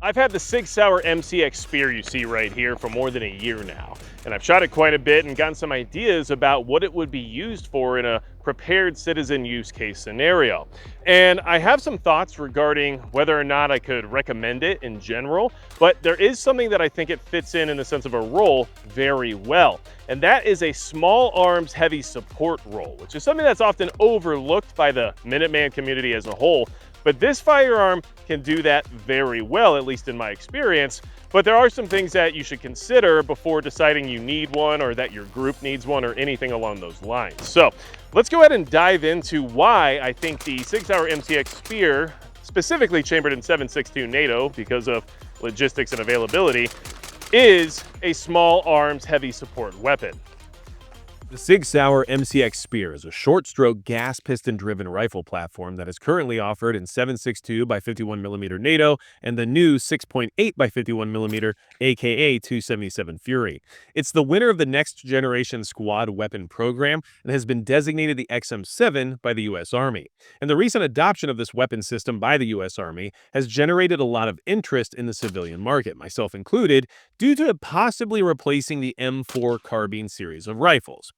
I've had the Sig Sauer MCX-SPEAR you see right here for more than a year now, and I've shot it quite a bit and gotten some ideas about what it would be used for in a prepared citizen use case scenario. And I have some thoughts regarding whether or not I could recommend it in general, but there is something that I think it fits in the sense of a role very well. And that is a small arms heavy support role, which is something that's often overlooked by the Minuteman community as a whole. But this firearm can do that very well, at least in my experience. But there are some things that you should consider before deciding you need one or that your group needs one or anything along those lines. So let's go ahead and dive into why I think the Sig Sauer MCX-SPEAR, specifically chambered in 7.62 NATO because of logistics and availability, is a small arms heavy support weapon. The Sig Sauer MCX-SPEAR is a short-stroke gas piston-driven rifle platform that is currently offered in 7.62 by 51mm NATO and the new 6.8 by 51mm, aka 277 Fury. It's the winner of the Next Generation Squad Weapon Program and has been designated the XM7 by the U.S. Army. And the recent adoption of this weapon system by the U.S. Army has generated a lot of interest in the civilian market, myself included, due to it possibly replacing the M4 carbine series of rifles.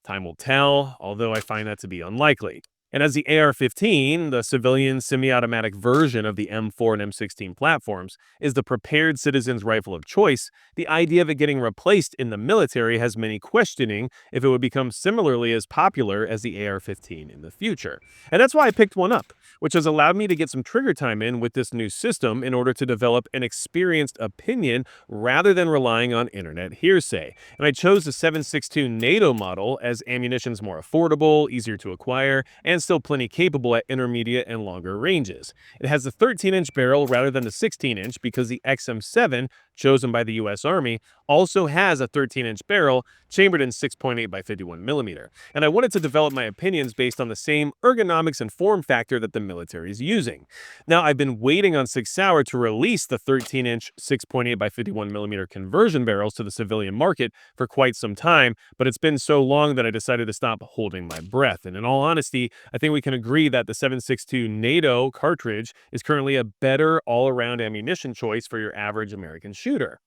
Time will tell, although I find that to be unlikely. And as the AR-15, the civilian semi-automatic version of the M4 and M16 platforms, is the prepared citizen's rifle of choice, the idea of it getting replaced in the military has many questioning if it would become similarly as popular as the AR-15 in the future. And that's why I picked one up, which has allowed me to get some trigger time in with this new system in order to develop an experienced opinion rather than relying on internet hearsay. And I chose the 7.62 NATO model as ammunition's more affordable, easier to acquire, and still plenty capable at intermediate and longer ranges. It has a 13-inch barrel rather than the 16-inch because the XM7, chosen by the U.S. Army, also has a 13-inch barrel chambered in 6.8 by 51mm. And I wanted to develop my opinions based on the same ergonomics and form factor that the military is using. Now, I've been waiting on Sig Sauer to release the 13-inch 6.8 by 51mm conversion barrels to the civilian market for quite some time, but it's been so long that I decided to stop holding my breath. And in all honesty, I think we can agree that the 7.62 NATO cartridge is currently a better all-around ammunition choice for your average American shooter.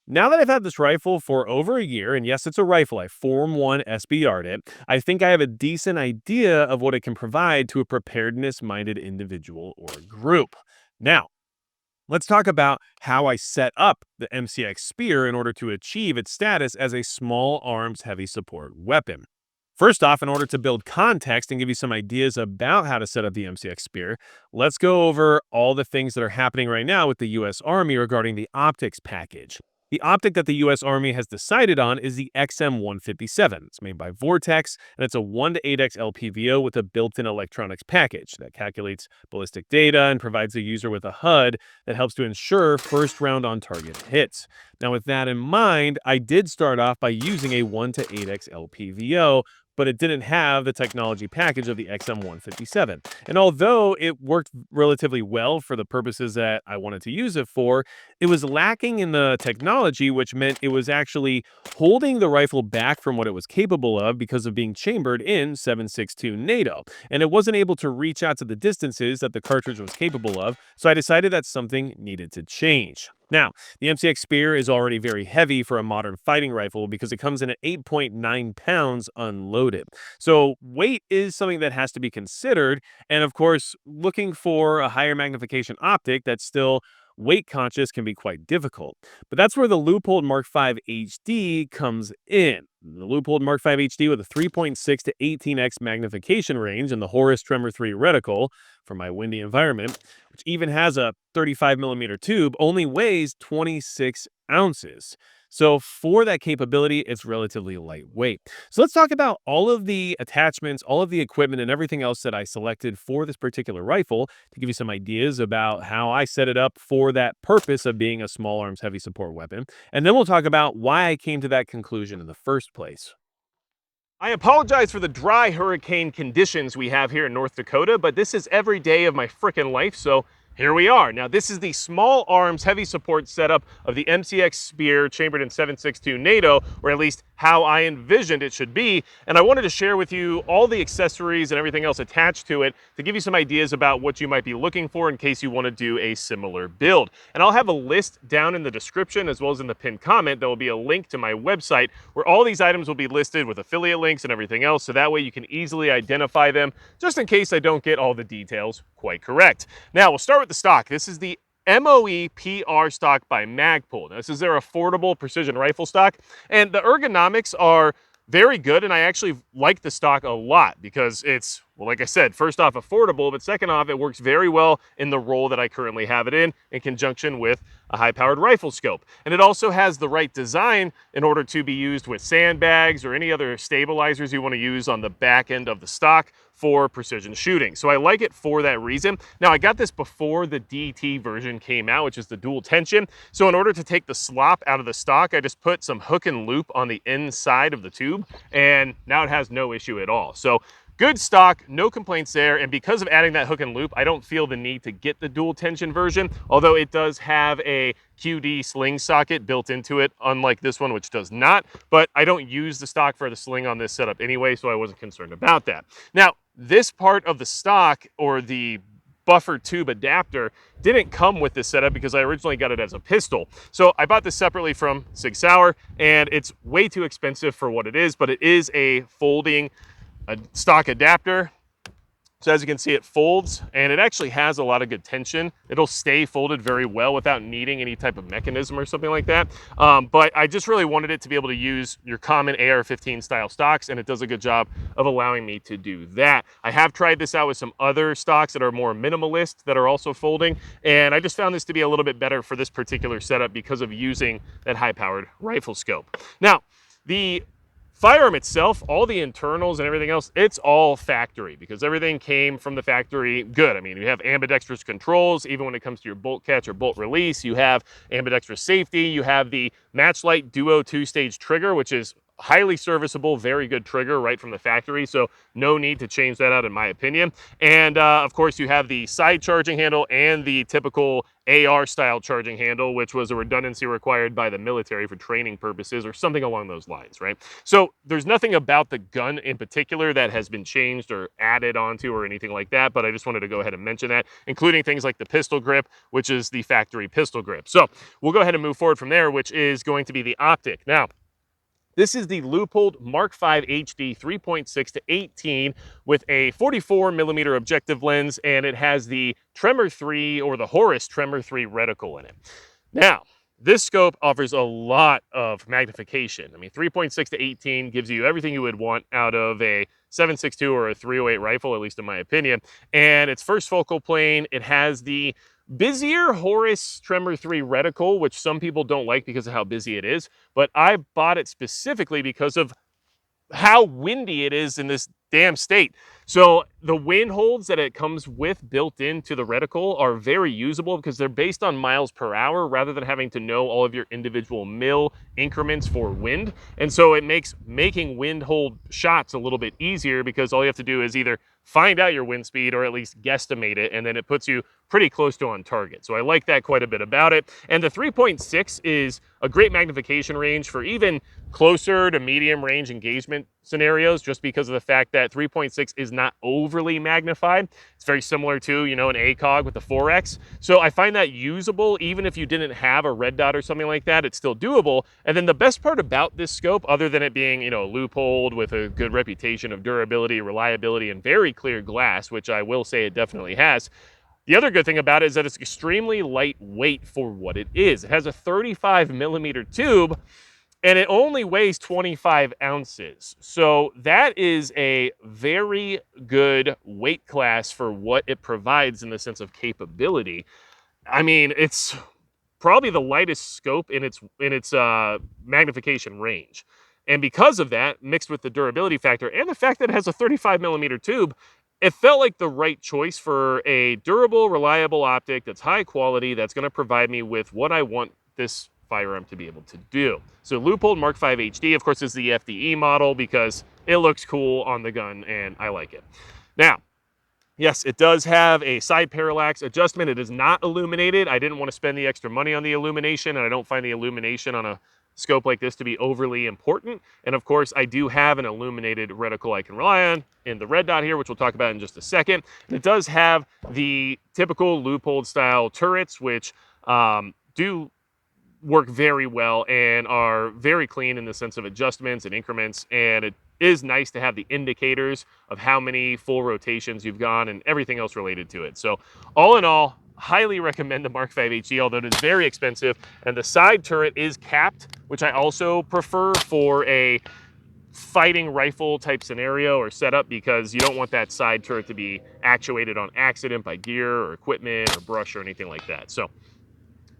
Now that I've had this rifle for over a year, and yes, it's a rifle, I Form 1 SBR'd it, I think I have a decent idea of what it can provide to a preparedness-minded individual or group. Now, let's talk about how I set up the MCX-SPEAR in order to achieve its status as a small arms heavy support weapon. First off, in order to build context and give you some ideas about how to set up the MCX-SPEAR, let's go over all the things that are happening right now with the U.S. Army regarding the optics package. The optic that the U.S. Army has decided on is the XM157. It's made by Vortex, and it's a 1 to 8x LPVO with a built-in electronics package that calculates ballistic data and provides the user with a HUD that helps to ensure first round on target hits. Now, with that in mind, I did start off by using a 1 to 8x LPVO, but it didn't have the technology package of the XM157. And although it worked relatively well for the purposes that I wanted to use it for, it was lacking in the technology, which meant it was actually holding the rifle back from what it was capable of because of being chambered in 7.62 NATO. And it wasn't able to reach out to the distances that the cartridge was capable of, so I decided that something needed to change. Now, the MCX-SPEAR is already very heavy for a modern fighting rifle because it comes in at 8.9 pounds unloaded. So weight is something that has to be considered. And of course, looking for a higher magnification optic that's still weight conscious can be quite difficult. But that's where the Leupold Mark V HD comes in. The Leupold Mark V HD with a 3.6 to 18x magnification range and the Horus Tremor 3 reticle for my windy environment, which even has a 35mm tube, only weighs 26 ounces. So for that capability, it's relatively lightweight. So let's talk about all of the attachments, all of the equipment, and everything else that I selected for this particular rifle to give you some ideas about how I set it up for that purpose of being a small arms heavy support weapon. And then we'll talk about why I came to that conclusion in the first place. I apologize for the dry hurricane conditions we have here in North Dakota, but this is every day of my frickin' life, so Here we are. Now, this is the small arms heavy support setup of the MCX-SPEAR chambered in 7.62 NATO, or at least how I envisioned it should be. And I wanted to share with you all the accessories and everything else attached to it to give you some ideas about what you might be looking for in case you want to do a similar build. And I'll have a list down in the description as well as in the pinned comment. There will be a link to my website where all these items will be listed with affiliate links and everything else, so that way you can easily identify them, just in case I don't get all the details quite correct. Now, we'll start with the stock. This is the MOE PR stock by Magpul. Now, this is their affordable precision rifle stock, and the ergonomics are very good, and I actually like the stock a lot because it's, well, like I said, first off, affordable, but second off, it works very well in the role that I currently have it in conjunction with a high-powered rifle scope. And it also has the right design in order to be used with sandbags or any other stabilizers you want to use on the back end of the stock for precision shooting. So I like it for that reason. Now, I got this before the DT version came out, which is the dual tension. So in order to take the slop out of the stock, I just put some hook and loop on the inside of the tube, and now it has no issue at all. So good stock, no complaints there, and because of adding that hook and loop, I don't feel the need to get the dual tension version, although it does have a QD sling socket built into it, unlike this one, which does not, but I don't use the stock for the sling on this setup anyway, so I wasn't concerned about that. Now, this part of the stock, or the buffer tube adapter, didn't come with this setup because I originally got it as a pistol. So I bought this separately from Sig Sauer, and it's way too expensive for what it is, but it is a folding stock adapter. So as you can see, it folds, and it actually has a lot of good tension. It'll stay folded very well without needing any type of mechanism or something like that. But I just really wanted it to be able to use your common AR-15 style stocks, and it does a good job of allowing me to do that. I have tried this out with some other stocks that are more minimalist that are also folding, and I just found this to be a little bit better for this particular setup because of using that high-powered rifle scope. Now, the firearm itself, all the internals and everything else, it's all factory because everything came from the factory good. I mean, you have ambidextrous controls, even when it comes to your bolt catch or bolt release. You have ambidextrous safety. You have the Matchlight Duo 2-stage trigger, which is highly serviceable, very good trigger right from the factory, so no need to change that out in my opinion. And of course, you have the side charging handle and the typical AR style charging handle, which was a redundancy required by the military for training purposes or something along those lines, right? So there's nothing about the gun in particular that has been changed or added onto or anything like that, but I just wanted to go ahead and mention that, including things like the pistol grip, which is the factory pistol grip. So we'll go ahead and move forward from there, which is going to be the optic. Now, this is the Leupold Mark V HD 3.6 to 18 with a 44mm objective lens, and it has the Tremor 3 or the Horus Tremor 3 reticle in it. Now, this scope offers a lot of magnification. I mean, 3.6 to 18 gives you everything you would want out of a 7.62 or a 308 rifle, at least in my opinion. And its first focal plane, it has the busier Horus Tremor 3 reticle, which some people don't like because of how busy it is, but I bought it specifically because of how windy it is in this damn state. So the wind holds that it comes with built into the reticle are very usable because they're based on miles per hour rather than having to know all of your individual mil increments for wind. And so it makes making wind hold shots a little bit easier because all you have to do is either find out your wind speed or at least guesstimate it, and then it puts you pretty close to on target. So I like that quite a bit about it. And the 3.6 is a great magnification range for even closer to medium range engagement scenarios, just because of the fact that 3.6 is not overly magnified. It's very similar to, you know, an ACOG with the 4X. So I find that usable, even if you didn't have a red dot or something like that, it's still doable. And then the best part about this scope, other than it being, you know, a Leupold with a good reputation of durability, reliability, and very clear glass, which I will say it definitely has, the other good thing about it is that it's extremely lightweight for what it is. It has a 35mm tube, and it only weighs 25 ounces. So that is a very good weight class for what it provides in the sense of capability. I mean, it's probably the lightest scope in its magnification range. And because of that, mixed with the durability factor and the fact that it has a 35mm tube, it felt like the right choice for a durable, reliable optic that's high quality, that's going to provide me with what I want this firearm to be able to do. So Leupold Mark V HD, of course, is the FDE model because it looks cool on the gun and I like it. Now, Yes, it does have a side parallax adjustment. It is not illuminated. I didn't want to spend the extra money on the illumination, and I don't find the illumination on a scope like this to be overly important. And of course, I do have an illuminated reticle I can rely on in the red dot here, which we'll talk about in just a second. And it does have the typical Leupold style turrets, which do work very well and are very clean in the sense of adjustments and increments. And it is nice to have the indicators of how many full rotations you've gone and everything else related to it. So all in all, highly recommend the Mark V HE, although it is very expensive. And the side turret is capped, which I also prefer for a fighting rifle type scenario or setup, because you don't want that side turret to be actuated on accident by gear or equipment or brush or anything like that. So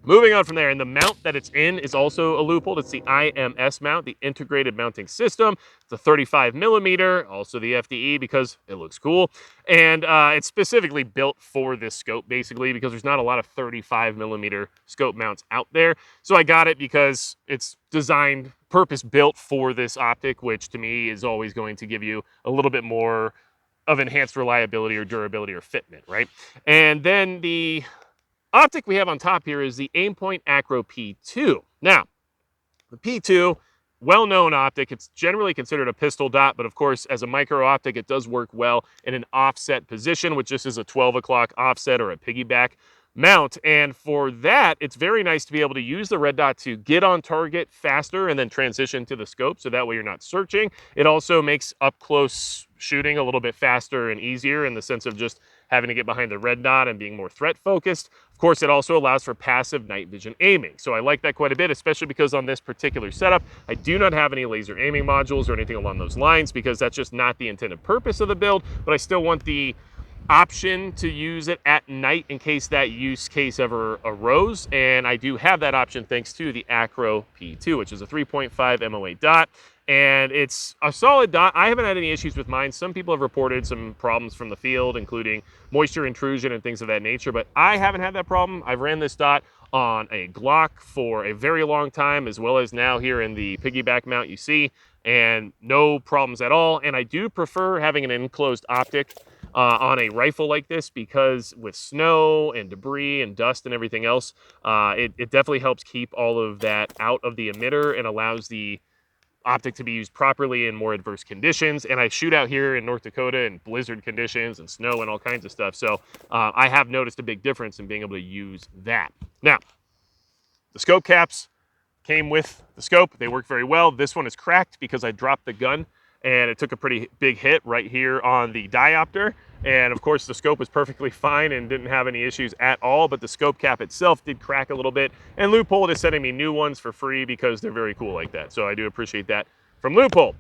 moving on from there, and the mount that it's in is also a Leupold. It's the IMS mount, the integrated mounting system. It's a 35 millimeter, also the FDE because it looks cool. And it's specifically built for this scope, basically, because there's not a lot of 35 millimeter scope mounts out there. So I got it because it's designed, purpose built for this optic, which to me is always going to give you a little bit more of enhanced reliability or durability or fitment, right? And then the optic we have on top here is the Aimpoint Acro P2. Now, the P2, well-known optic. It's generally considered a pistol dot, but of course, as a micro optic, it does work well in an offset position, which just is a 12 o'clock offset or a piggyback mount. And for that, it's very nice to be able to use the red dot to get on target faster and then transition to the scope, so that way you're not searching. It also makes up close shooting a little bit faster and easier in the sense of just having to get behind the red dot and being more threat focused. Of course, it also allows for passive night vision aiming. So I like that quite a bit, especially because on this particular setup, I do not have any laser aiming modules or anything along those lines, because that's just not the intended purpose of the build, but I still want the option to use it at night in case that use case ever arose. And I do have that option thanks to the Acro P2, which is a 3.5 MOA dot. And it's a solid dot. I haven't had any issues with mine. Some people have reported some problems from the field, including moisture intrusion and things of that nature, but I haven't had that problem. I've ran this dot on a Glock for a very long time, as well as now here in the piggyback mount you see, and no problems at all. And I do prefer having an enclosed optic on a rifle like this, because with snow and debris and dust and everything else, it definitely helps keep all of that out of the emitter and allows the optic to be used properly in more adverse conditions. And I shoot out here in North Dakota in blizzard conditions and snow and all kinds of stuff. So I have noticed a big difference in being able to use that. Now, the scope caps came with the scope. They work very well. This one is cracked because I dropped the gun and it took a pretty big hit right here on the diopter. And of course the scope was perfectly fine and didn't have any issues at all, but the scope cap itself did crack a little bit. And Leupold is sending me new ones for free because they're very cool like that. So I do appreciate that from Leupold.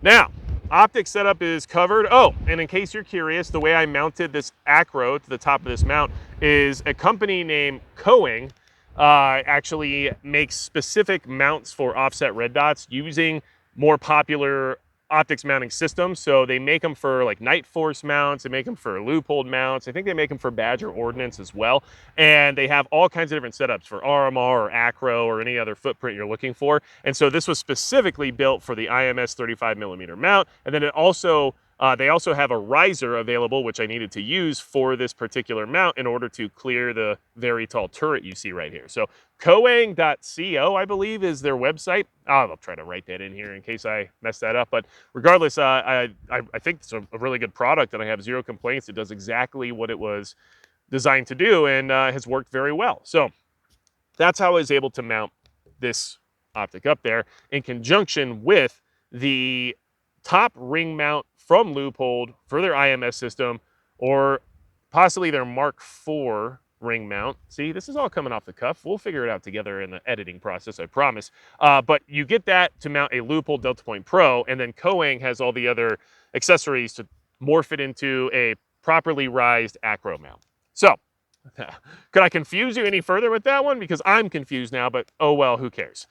Now, optic setup is covered. Oh, and in case you're curious, the way I mounted this Acro to the top of this mount is a company named Coing actually makes specific mounts for offset red dots using more popular optics mounting systems. So they make them for like Night Force mounts, they make them for Leupold mounts, I think they make them for Badger Ordnance as well. And they have all kinds of different setups for RMR or Acro or any other footprint you're looking for. And so this was specifically built for the IMS 35 millimeter mount. And then it also they also have a riser available, which I needed to use for this particular mount in order to clear the very tall turret you see right here. So coang.co, I believe, is their website. I'll try to write that in here in case I mess that up. But regardless, I think it's a really good product and I have zero complaints. It does exactly what it was designed to do and has worked very well. So that's how I was able to mount this optic up there in conjunction with the top ring mount from Leupold for their IMS system, or possibly their Mark IV ring mount. See, this is all coming off the cuff. We'll figure it out together in the editing process, I promise. But you get that to mount a Leupold Delta Point Pro, and then Coang has all the other accessories to morph it into a properly rised Acro mount. So, could I confuse you any further with that one? Because I'm confused now, but oh well, who cares?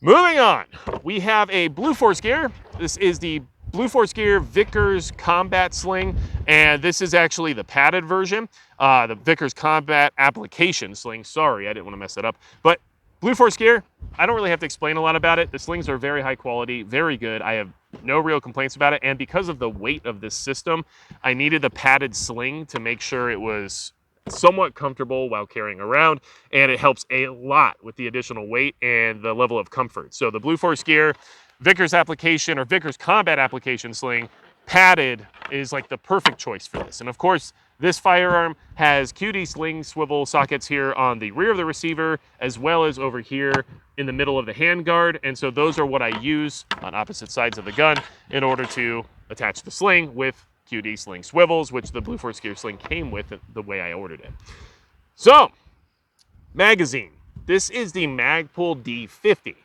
Moving on, we have a Blue Force gear. This is the Blue Force Gear Vickers Combat Sling, and this is actually the padded version, the Vickers Combat Application Sling. Sorry, I didn't want to mess that up. But Blue Force Gear, I don't really have to explain a lot about it. The slings are very high quality, very good. I have No real complaints about it. And because of the weight of this system, I needed the padded sling to make sure it was somewhat comfortable while carrying around, and it helps a lot with the additional weight and the level of comfort. So the Blue Force gear, Vickers application or Vickers combat application sling, padded is like the perfect choice for this. And of course, this firearm has QD sling swivel sockets here on the rear of the receiver, as well as over here in the middle of the handguard. And so those are what I use on opposite sides of the gun in order to attach the sling with QD sling swivels, which the Blue Force gear sling came with the way I ordered it. So, magazine. This is the Magpul D50.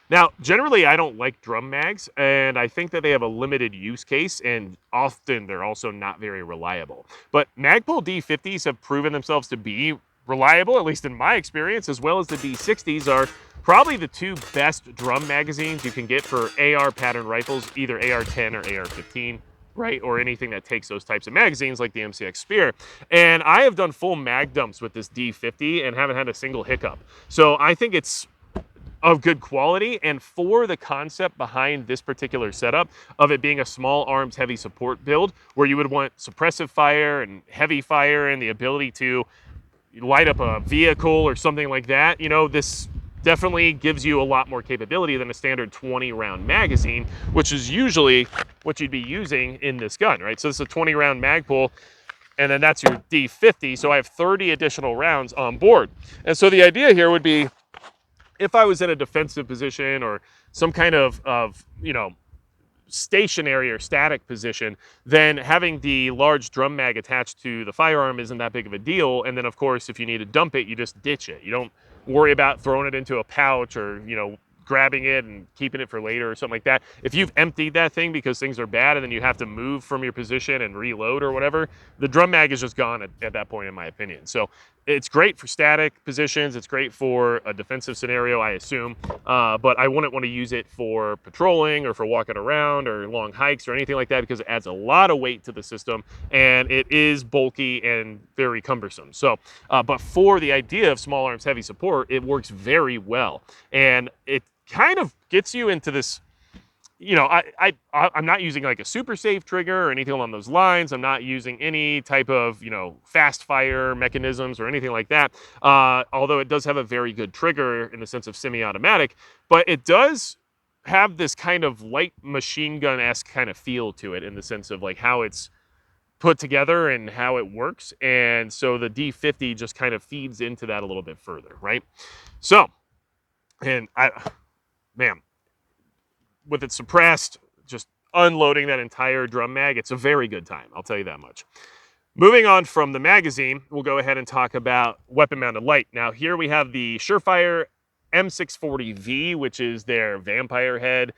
Now, generally, I don't like drum mags, and I think that they have a limited use case, and often they're also not very reliable. But Magpul D50s have proven themselves to be reliable, at least in my experience, as well as the D60s are probably the two best drum magazines you can get for AR pattern rifles, either AR-10 or AR-15. Right, or anything that takes those types of magazines like the MCX-SPEAR. And I have done full mag dumps with this D50 and haven't had a single hiccup. So I think it's of good quality, and for the concept behind this particular setup of it being a small arms heavy support build where you would want suppressive fire and heavy fire and the ability to light up a vehicle or something like that, you know, this definitely gives you a lot more capability than a standard 20 round magazine, which is usually what you'd be using in this gun, right? So this is a 20 round Magpul, and then that's your D50. So I have 30 additional rounds on board. And so the idea here would be if I was in a defensive position or some kind of you know, stationary or static position, then having the large drum mag attached to the firearm isn't that big of a deal. And then of course, if you need to dump it, you just ditch it. You don't worry about throwing it into a pouch or, you know, grabbing it and keeping it for later or something like that. If you've emptied that thing because things are bad and then you have to move from your position and reload or whatever, the drum mag is just gone at that point, in my opinion. So it's great for static positions. It's great for a defensive scenario, I assume. But I wouldn't want to use it for patrolling or for walking around or long hikes or anything like that because it adds a lot of weight to the system and it is bulky and very cumbersome. So, but for the idea of small arms heavy support, it works very well. And it kind of gets you into this, you know, I'm not using like a super safe trigger or anything along those lines. I'm not using any type of, you know, fast fire mechanisms or anything like that. Although it does have a very good trigger in the sense of semi-automatic, but it does have this kind of light machine gun-esque kind of feel to it in the sense of like how it's put together and how it works. And so the D50 just kind of feeds into that a little bit further, right? So, and man, with it suppressed, just unloading that entire drum mag, it's a very good time, I'll tell you that much. Moving on from the magazine, we'll go ahead and talk about weapon-mounted light. Now here we have the Surefire M640V, which is their vampire head,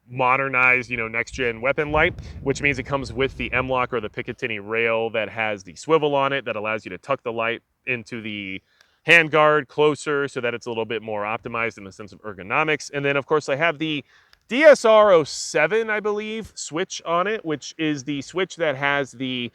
modernized, you know, next-gen weapon light, which means it comes with the M-LOK or the Picatinny rail that has the swivel on it that allows you to tuck the light into the handguard closer so that it's a little bit more optimized in the sense of ergonomics. And then of course I have the DSR-07, I believe, switch on it, which is the switch that has the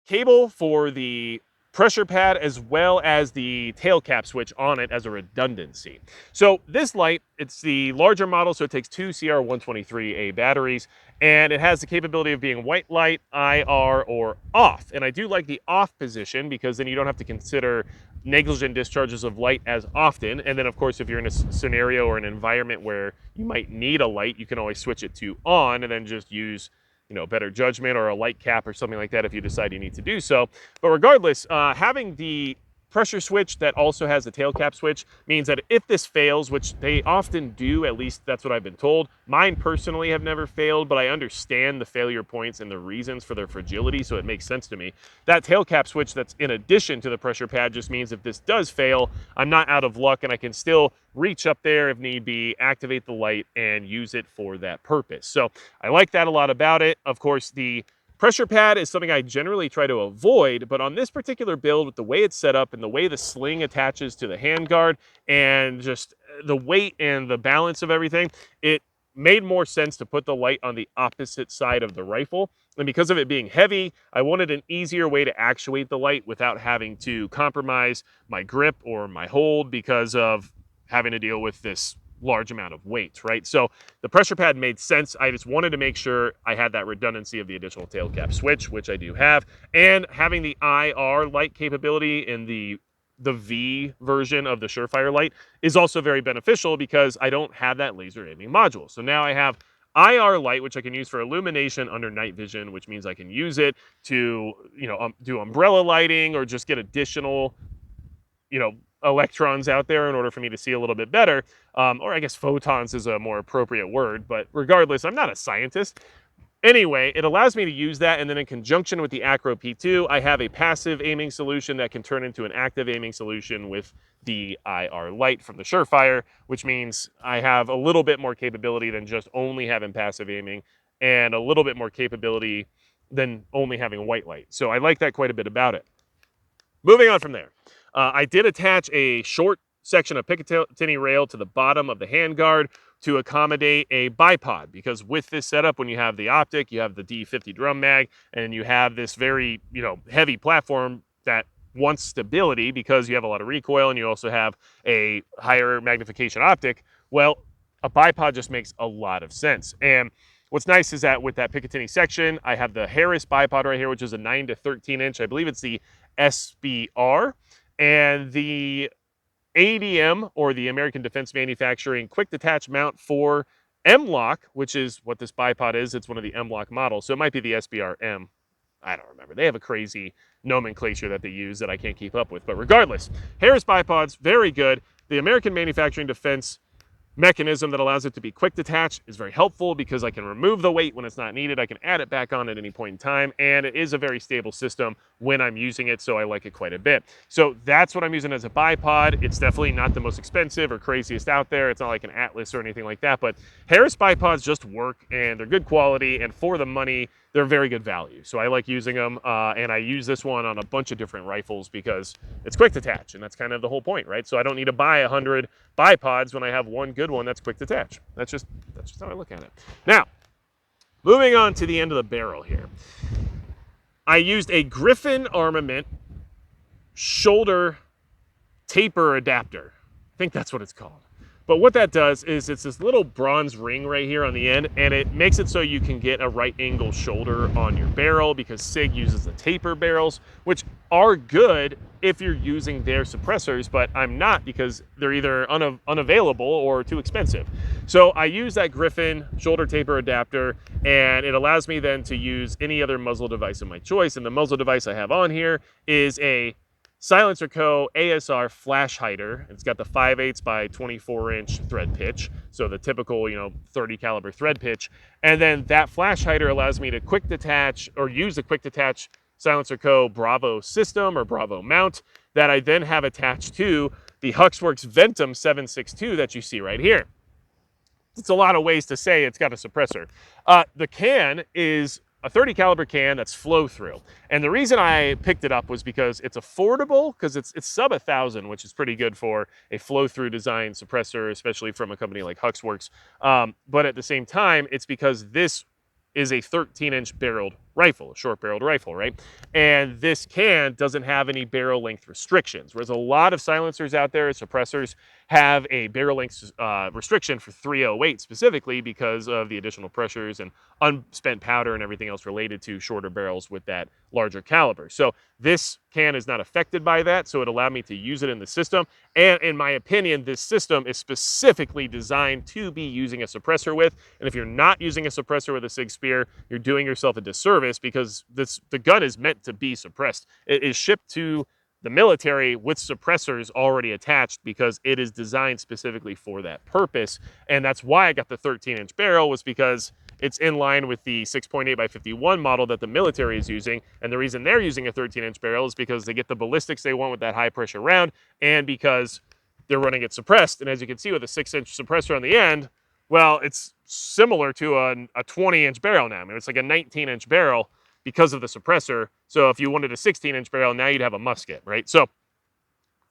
cable for the pressure pad as well as the tail cap switch on it as a redundancy. So this light, it's the larger model, so it takes two CR123A batteries, and it has the capability of being white light, IR, or off. And I do like the off position because then you don't have to consider negligent discharges of light as often. And then of course, if you're in a scenario or an environment where you might need a light, you can always switch it to on and then just use, you know, better judgment or a light cap or something like that if you decide you need to do so. But regardless, having the pressure switch that also has the tail cap switch means that if this fails, which they often do, at least that's what I've been told. Mine personally have never failed, but I understand the failure points and the reasons for their fragility, so it makes sense to me. That tail cap switch that's in addition to the pressure pad just means if this does fail, I'm not out of luck and I can still reach up there if need be, activate the light, and use it for that purpose. So I like that a lot about it. Of course, the pressure pad is something I generally try to avoid, but on this particular build, with the way it's set up and the way the sling attaches to the handguard and just the weight and the balance of everything, it made more sense to put the light on the opposite side of the rifle. And because of it being heavy, I wanted an easier way to actuate the light without having to compromise my grip or my hold because of having to deal with this large amount of weight, right? So the pressure pad made sense. I just wanted to make sure I had that redundancy of the additional tail cap switch, which I do have, and having the IR light capability in the V version of the Surefire light is also very beneficial because I don't have that laser aiming module. So now I have IR light, which I can use for illumination under night vision, which means I can use it to, do umbrella lighting or just get additional, electrons out there in order for me to see a little bit better. Or I guess photons is a more appropriate word, but regardless, I'm not a scientist. Anyway, it allows me to use that, and then in conjunction with the Acro P2, I have a passive aiming solution that can turn into an active aiming solution with the IR light from the Surefire, which means I have a little bit more capability than just only having passive aiming, and a little bit more capability than only having white light. So I like that quite a bit about it. Moving on from there, I did attach a short section of Picatinny rail to the bottom of the handguard to accommodate a bipod, because with this setup, when you have the optic, you have the D50 drum mag, and you have this very, heavy platform that wants stability because you have a lot of recoil and you also have a higher magnification optic. Well, a bipod just makes a lot of sense. And what's nice is that with that Picatinny section, I have the Harris bipod right here, which is a 9 to 13 inch. I believe it's the SPR, and the ADM, or the American Defense Manufacturing quick detach mount for M-Lock, which is what this bipod is. It's one of the M-Lock models, so it might be the SBR-M. I don't remember. They have a crazy nomenclature that they use that I can't keep up with. But regardless, Harris bipods, very good. The American Manufacturing Defense mechanism that allows it to be quick detach is very helpful because I can remove the weight when it's not needed. I can add it back on at any point in time, and it is a very stable system when I'm using it, so I like it quite a bit. So that's what I'm using as a bipod. It's definitely not the most expensive or craziest out there. It's not like an Atlas or anything like that, but Harris bipods just work, and they're good quality, and for the money, they're very good value. So I like using them, and I use this one on a bunch of different rifles because it's quick detach, and that's kind of the whole point, right? So I don't need to buy 100 bipods when I have one good one that's quick detach. That's just how I look at it. Now, moving on to the end of the barrel here. I used a Griffin Armament shoulder taper adapter. I think that's what it's called. But what that does is it's this little bronze ring right here on the end, and it makes it so you can get a right angle shoulder on your barrel, because Sig uses the taper barrels, which are good if you're using their suppressors, but I'm not, because they're either unavailable or too expensive. So I use that Griffin shoulder taper adapter, and it allows me then to use any other muzzle device of my choice. And the muzzle device I have on here is a Silencer Co. ASR Flash Hider. It's got the 5/8 by 24 inch thread pitch, so the typical 30 caliber thread pitch. And then that Flash Hider allows me to quick detach, or use the quick detach Silencer Co. Bravo system or Bravo mount that I then have attached to the Huxworks Ventum 7.62 that you see right here. It's a lot of ways to say it's got a suppressor. The can is a 30 caliber can that's flow through. And the reason I picked it up was because it's affordable, because it's sub $1,000, which is pretty good for a flow through design suppressor, especially from a company like Huxworks. But at the same time, it's because this is a 13-inch barreled rifle, a short barreled rifle, right? And this can doesn't have any barrel length restrictions, whereas a lot of silencers out there, suppressors, have a barrel length restriction for 308 specifically because of the additional pressures and unspent powder and everything else related to shorter barrels with that larger caliber. So this can is not affected by that, so it allowed me to use it in the system. And in my opinion, this system is specifically designed to be using a suppressor with. And if you're not using a suppressor with a Sig Spear, you're doing yourself a disservice, because the gun is meant to be suppressed. It is shipped to the military with suppressors already attached because it is designed specifically for that purpose. And that's why I got the 13-inch barrel, was because it's in line with the 6.8 by 51 model that the military is using. And the reason they're using a 13-inch barrel is because they get the ballistics they want with that high pressure round, and because they're running it suppressed. And as you can see with a 6-inch suppressor on the end, well, it's similar to a 20-inch barrel now. I mean, it's like a 19-inch barrel because of the suppressor. So if you wanted a 16-inch barrel, now you'd have a musket, right? So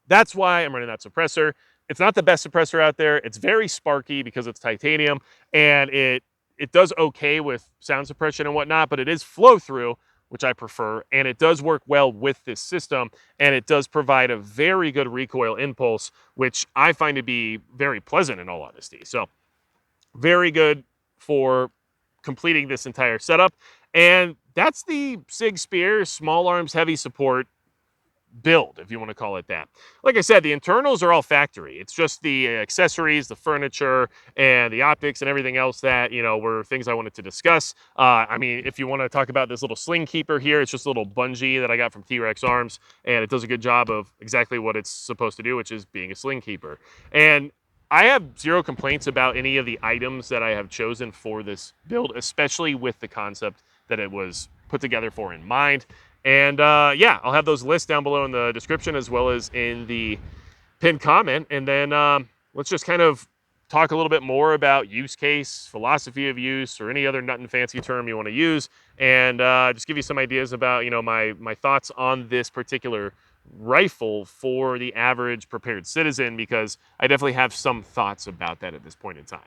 that's why I'm running that suppressor. It's not the best suppressor out there. It's very sparky because it's titanium, and it does okay with sound suppression and whatnot, but it is flow through, which I prefer, and it does work well with this system, and it does provide a very good recoil impulse, which I find to be very pleasant in all honesty. So very good for completing this entire setup. And that's the Sig Spear small arms heavy support build, if you want to call it that. Like I said, the internals are all factory. It's just the accessories, the furniture, and the optics and everything else that, were things I wanted to discuss. I mean, if you want to talk about this little Sling Keeper here, it's just a little bungee that I got from T-Rex Arms, and it does a good job of exactly what it's supposed to do, which is being a Sling Keeper. And I have zero complaints about any of the items that I have chosen for this build, especially with the concept that it was put together for in mind. And yeah, I'll have those lists down below in the description as well as in the pinned comment. And then let's just kind of talk a little bit more about use case, philosophy of use, or any other nut and fancy term you want to use, and just give you some ideas about my thoughts on this particular rifle for the average prepared citizen, because I definitely have some thoughts about that at this point in time.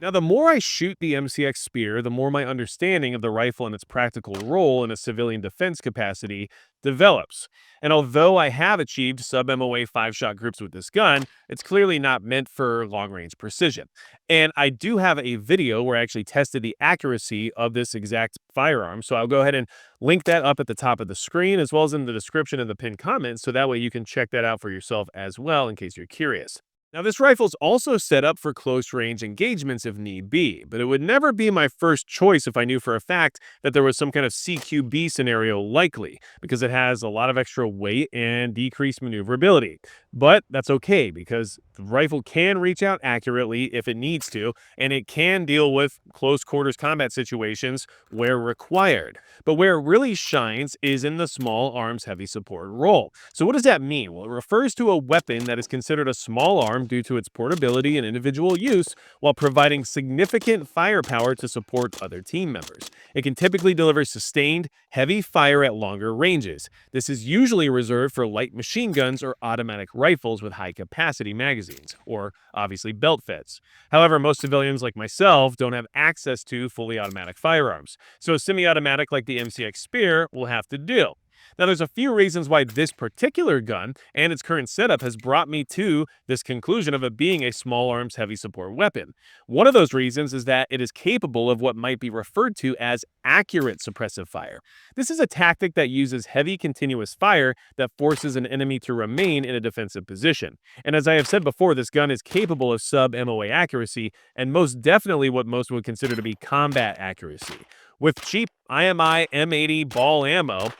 Now, the more I shoot the MCX-SPEAR, the more my understanding of the rifle and its practical role in a civilian defense capacity develops. And although I have achieved sub-MOA 5-shot groups with this gun, it's clearly not meant for long-range precision. And I do have a video where I actually tested the accuracy of this exact firearm, so I'll go ahead and link that up at the top of the screen as well as in the description and the pinned comments, so that way you can check that out for yourself as well in case you're curious. Now, this rifle is also set up for close-range engagements if need be, but it would never be my first choice if I knew for a fact that there was some kind of CQB scenario likely, because it has a lot of extra weight and decreased maneuverability. But that's okay, because the rifle can reach out accurately if it needs to, and it can deal with close-quarters combat situations where required. But where it really shines is in the small arms heavy support role. So what does that mean? Well, it refers to a weapon that is considered a small arm due to its portability and individual use, while providing significant firepower to support other team members. It can typically deliver sustained, heavy fire at longer ranges. This is usually reserved for light machine guns or automatic rifles with high-capacity magazines, or obviously belt feds. However, most civilians like myself don't have access to fully automatic firearms, so a semi-automatic like the MCX-SPEAR will have to do. Now, there's a few reasons why this particular gun and its current setup has brought me to this conclusion of it being a small arms heavy support weapon. One of those reasons is that it is capable of what might be referred to as accurate suppressive fire. This is a tactic that uses heavy continuous fire that forces an enemy to remain in a defensive position. And as I have said before, this gun is capable of sub-MOA accuracy, and most definitely what most would consider to be combat accuracy. With cheap IMI M80 ball ammo,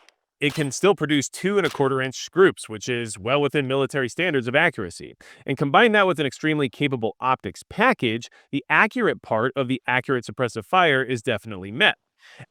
it can still produce 2¼ inch groups, which is well within military standards of accuracy. And combine that with an extremely capable optics package, the accurate part of the accurate suppressive fire is definitely met.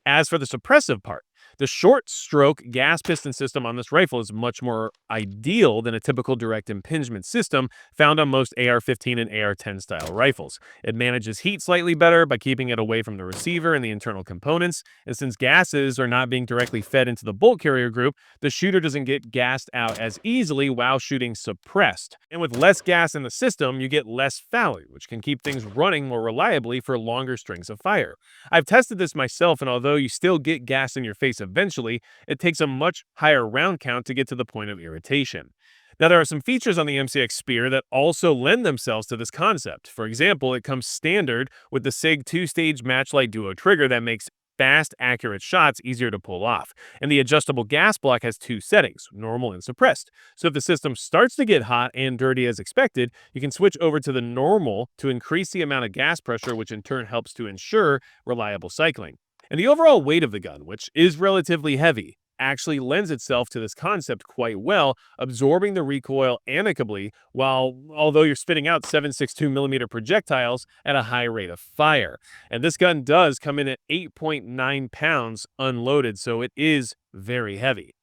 As for the suppressive part, the short stroke gas piston system on this rifle is much more ideal than a typical direct impingement system found on most AR-15 and AR-10 style rifles. It manages heat slightly better by keeping it away from the receiver and the internal components, and since gases are not being directly fed into the bolt carrier group, the shooter doesn't get gassed out as easily while shooting suppressed. And with less gas in the system, you get less fouling, which can keep things running more reliably for longer strings of fire. I've tested this myself, and although you still get gas in your face eventually, it takes a much higher round count to get to the point of irritation. Now, there are some features on the MCX-SPEAR that also lend themselves to this concept. For example, it comes standard with the Sig 2-stage matchlight duo trigger that makes fast, accurate shots easier to pull off. And the adjustable gas block has 2 settings, normal and suppressed. So if the system starts to get hot and dirty as expected, you can switch over to the normal to increase the amount of gas pressure, which in turn helps to ensure reliable cycling. And the overall weight of the gun, which is relatively heavy, actually lends itself to this concept quite well, absorbing the recoil amicably although you're spitting out 7.62mm projectiles at a high rate of fire. And this gun does come in at 8.9 pounds unloaded, so it is very heavy.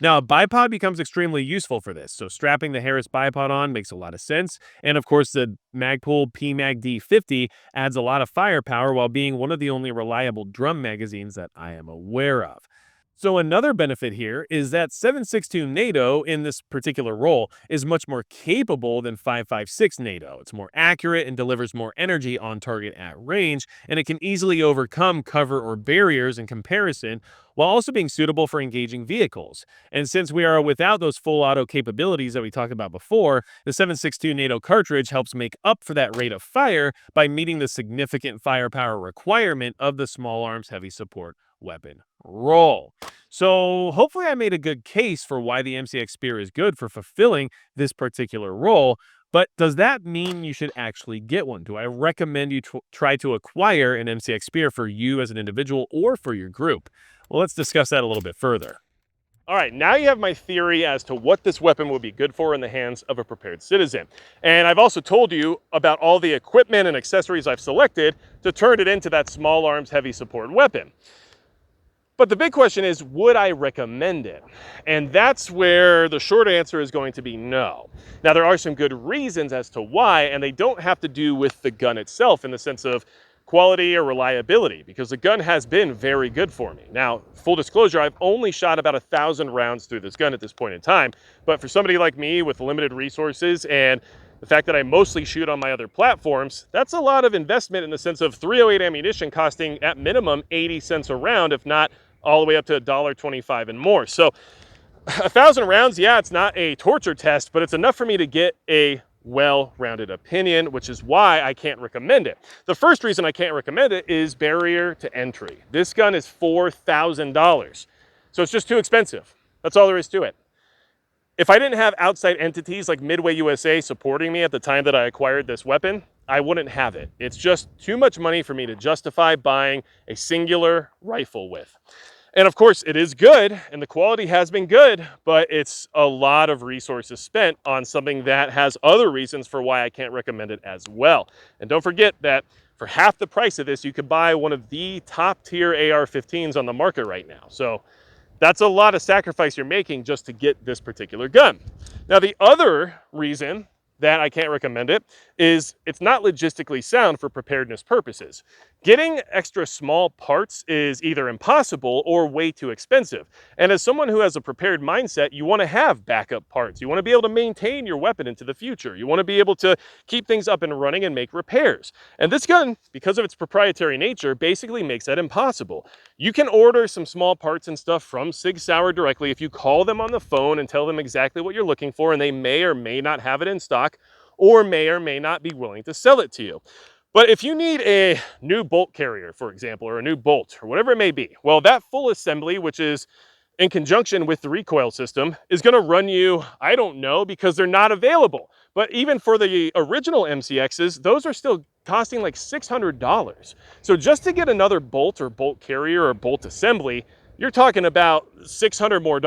Now, a bipod becomes extremely useful for this, so strapping the Harris bipod on makes a lot of sense, and of course the Magpul PMAG D50 adds a lot of firepower while being one of the only reliable drum magazines that I am aware of. So another benefit here is that 7.62 NATO in this particular role is much more capable than 5.56 NATO. It's more accurate and delivers more energy on target at range, and it can easily overcome cover or barriers in comparison while also being suitable for engaging vehicles. And since we are without those full auto capabilities that we talked about before, the 7.62 NATO cartridge helps make up for that rate of fire by meeting the significant firepower requirement of the small arms heavy support weapon role. So hopefully I made a good case for why the MCX Spear is good for fulfilling this particular role. But does that mean you should actually get one? Do I recommend you try to acquire an MCX Spear for you as an individual or for your group? Well, let's discuss that a little bit further. All right, now you have my theory as to what this weapon would be good for in the hands of a prepared citizen. And I've also told you about all the equipment and accessories I've selected to turn it into that small arms heavy support weapon. But the big question is, would I recommend it? And that's where the short answer is going to be no. Now, there are some good reasons as to why, and they don't have to do with the gun itself in the sense of quality or reliability, because the gun has been very good for me. Now, full disclosure, I've only shot about 1,000 rounds through this gun at this point in time, but for somebody like me with limited resources and the fact that I mostly shoot on my other platforms, that's a lot of investment in the sense of .308 ammunition costing at minimum 80 cents a round, if not all the way up to $1.25 and more. So 1,000 rounds, yeah, it's not a torture test, but it's enough for me to get a well-rounded opinion, which is why I can't recommend it. The first reason I can't recommend it is barrier to entry. This gun is $4,000, so it's just too expensive. That's all there is to it. If I didn't have outside entities like Midway USA supporting me at the time that I acquired this weapon, I wouldn't have it. It's just too much money for me to justify buying a singular rifle with. And of course, it is good, and the quality has been good, but it's a lot of resources spent on something that has other reasons for why I can't recommend it as well. And don't forget that for half the price of this, you could buy one of the top tier AR-15s on the market right now. So that's a lot of sacrifice you're making just to get this particular gun. Now, the other reason that I can't recommend it is it's not logistically sound for preparedness purposes. Getting extra small parts is either impossible or way too expensive. And as someone who has a prepared mindset, you want to have backup parts. You want to be able to maintain your weapon into the future. You want to be able to keep things up and running and make repairs. And this gun, because of its proprietary nature, basically makes that impossible. You can order some small parts and stuff from Sig Sauer directly if you call them on the phone and tell them exactly what you're looking for, and they may or may not have it in stock, or may not be willing to sell it to you. But if you need a new bolt carrier, for example, or a new bolt, or whatever it may be, well, that full assembly, which is in conjunction with the recoil system, is going to run you, I don't know, because they're not available. But even for the original MCXs, those are still costing like $600. So just to get another bolt or bolt carrier or bolt assembly, you're talking about $600 more,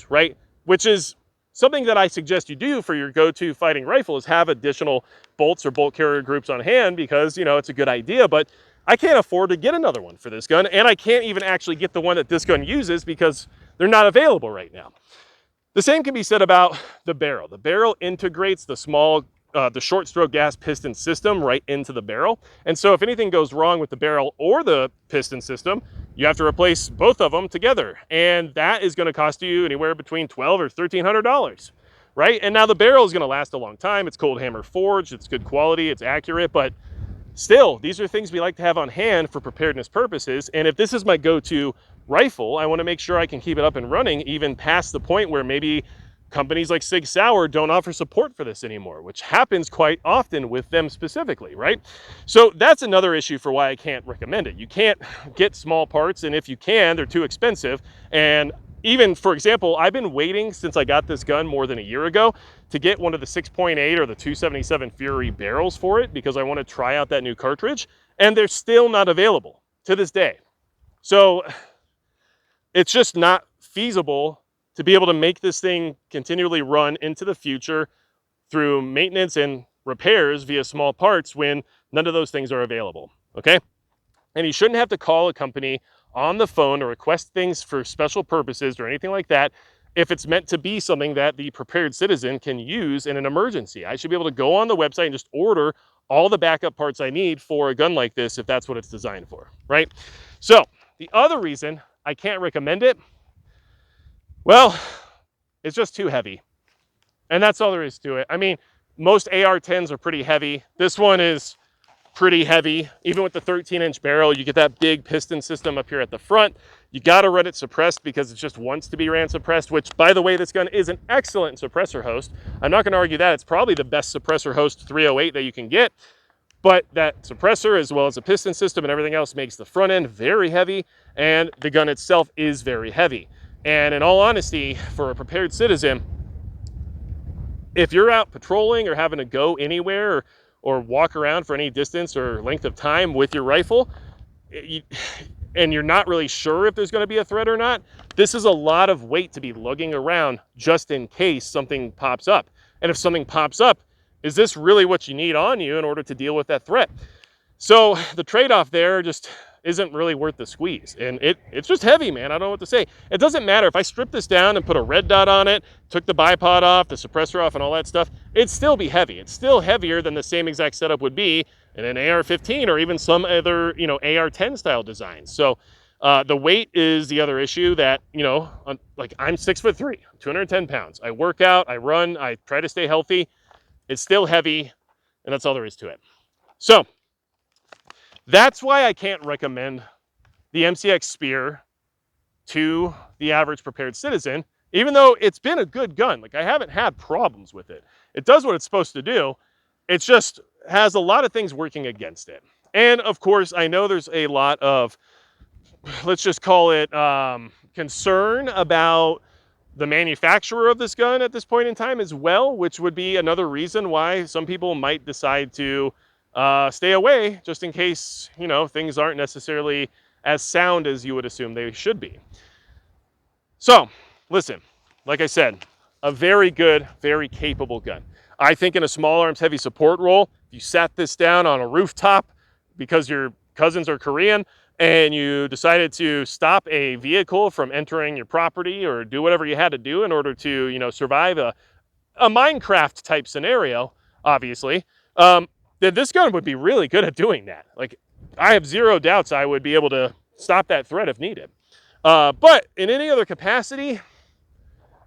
right? Which is something that I suggest you do for your go-to fighting rifle is have additional bolts or bolt carrier groups on hand because, you know, it's a good idea, but I can't afford to get another one for this gun, and I can't even actually get the one that this gun uses because they're not available right now. The same can be said about the barrel. The barrel integrates the short stroke gas piston system right into the barrel. And so if anything goes wrong with the barrel or the piston system, you have to replace both of them together. And that is going to cost you anywhere between $1,200 or $1,300, right? And now the barrel is going to last a long time. It's cold hammer forged, it's good quality, it's accurate, but still, these are things we like to have on hand for preparedness purposes. And if this is my go-to rifle, I want to make sure I can keep it up and running even past the point where maybe companies like Sig Sauer don't offer support for this anymore, which happens quite often with them specifically, right? So that's another issue for why I can't recommend it. You can't get small parts, and if you can, they're too expensive. And even, for example, I've been waiting since I got this gun more than a year ago to get one of the 6.8 or the 277 Fury barrels for it because I want to try out that new cartridge, and they're still not available to this day. So it's just not feasible to be able to make this thing continually run into the future through maintenance and repairs via small parts when none of those things are available, okay? And you shouldn't have to call a company on the phone or request things for special purposes or anything like that if it's meant to be something that the prepared citizen can use in an emergency. I should be able to go on the website and just order all the backup parts I need for a gun like this if that's what it's designed for, right? So the other reason I can't recommend it Well, it's just too heavy. And that's all there is to it. I mean, most AR-10s are pretty heavy. This one is pretty heavy. Even with the 13-inch barrel, you get that big piston system up here at the front. You got to run it suppressed because it just wants to be ran suppressed, which, by the way, this gun is an excellent suppressor host. I'm not going to argue that. It's probably the best suppressor host 308 that you can get. But that suppressor, as well as the piston system and everything else, makes the front end very heavy, and the gun itself is very heavy. And in all honesty, for a prepared citizen, if you're out patrolling or having to go anywhere or walk around for any distance or length of time with your rifle, and you're not really sure if there's going to be a threat or not, this is a lot of weight to be lugging around just in case something pops up. And if something pops up, is this really what you need on you in order to deal with that threat? So the trade-off there just isn't really worth the squeeze. And it's just heavy, man. I don't know what to say. It doesn't matter if I strip this down and put a red dot on it, took the bipod off, the suppressor off, and all that stuff, it'd still be heavy. It's still heavier than the same exact setup would be in an AR-15 or even some other, AR-10 style designs. So the weight is the other issue that, like I'm 6'3", 210 pounds. I work out, I run, I try to stay healthy. It's still heavy, and that's all there is to it. So that's why I can't recommend the MCX-SPEAR to the average prepared citizen, even though it's been a good gun. Like, I haven't had problems with it. It does what it's supposed to do. It just has a lot of things working against it. And of course, I know there's a lot of, let's just call it concern about the manufacturer of this gun at this point in time as well, which would be another reason why some people might decide to stay away, just in case, things aren't necessarily as sound as you would assume they should be. So, listen, like I said, a very good, very capable gun. I think in a small arms heavy support role, if you sat this down on a rooftop because your cousins are Korean and you decided to stop a vehicle from entering your property or do whatever you had to do in order to, survive a Minecraft type scenario, obviously, then this gun would be really good at doing that. Like, I have zero doubts I would be able to stop that threat if needed. But in any other capacity,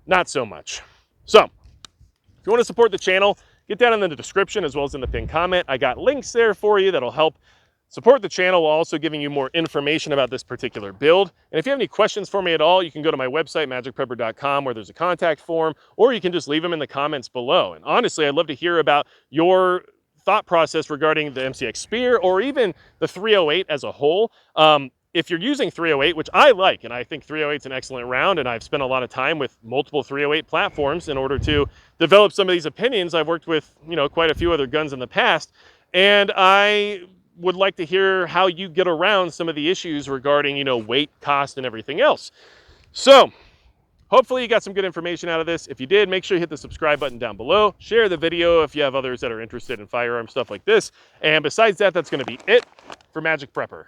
not so much. So, if you want to support the channel, get down in the description as well as in the pinned comment. I got links there for you that'll help support the channel while also giving you more information about this particular build. And if you have any questions for me at all, you can go to my website, magicprepper.com, where there's a contact form, or you can just leave them in the comments below. And honestly, I'd love to hear about your thought process regarding the MCX-SPEAR or even the 308 as a whole. If you're using 308, which I like, and I think 308 is an excellent round, and I've spent a lot of time with multiple 308 platforms in order to develop some of these opinions. I've worked with, quite a few other guns in the past, and I would like to hear how you get around some of the issues regarding, weight, cost, and everything else. So hopefully you got some good information out of this. If you did, make sure you hit the subscribe button down below. Share the video if you have others that are interested in firearm stuff like this. And besides that, that's going to be it for Magic Prepper.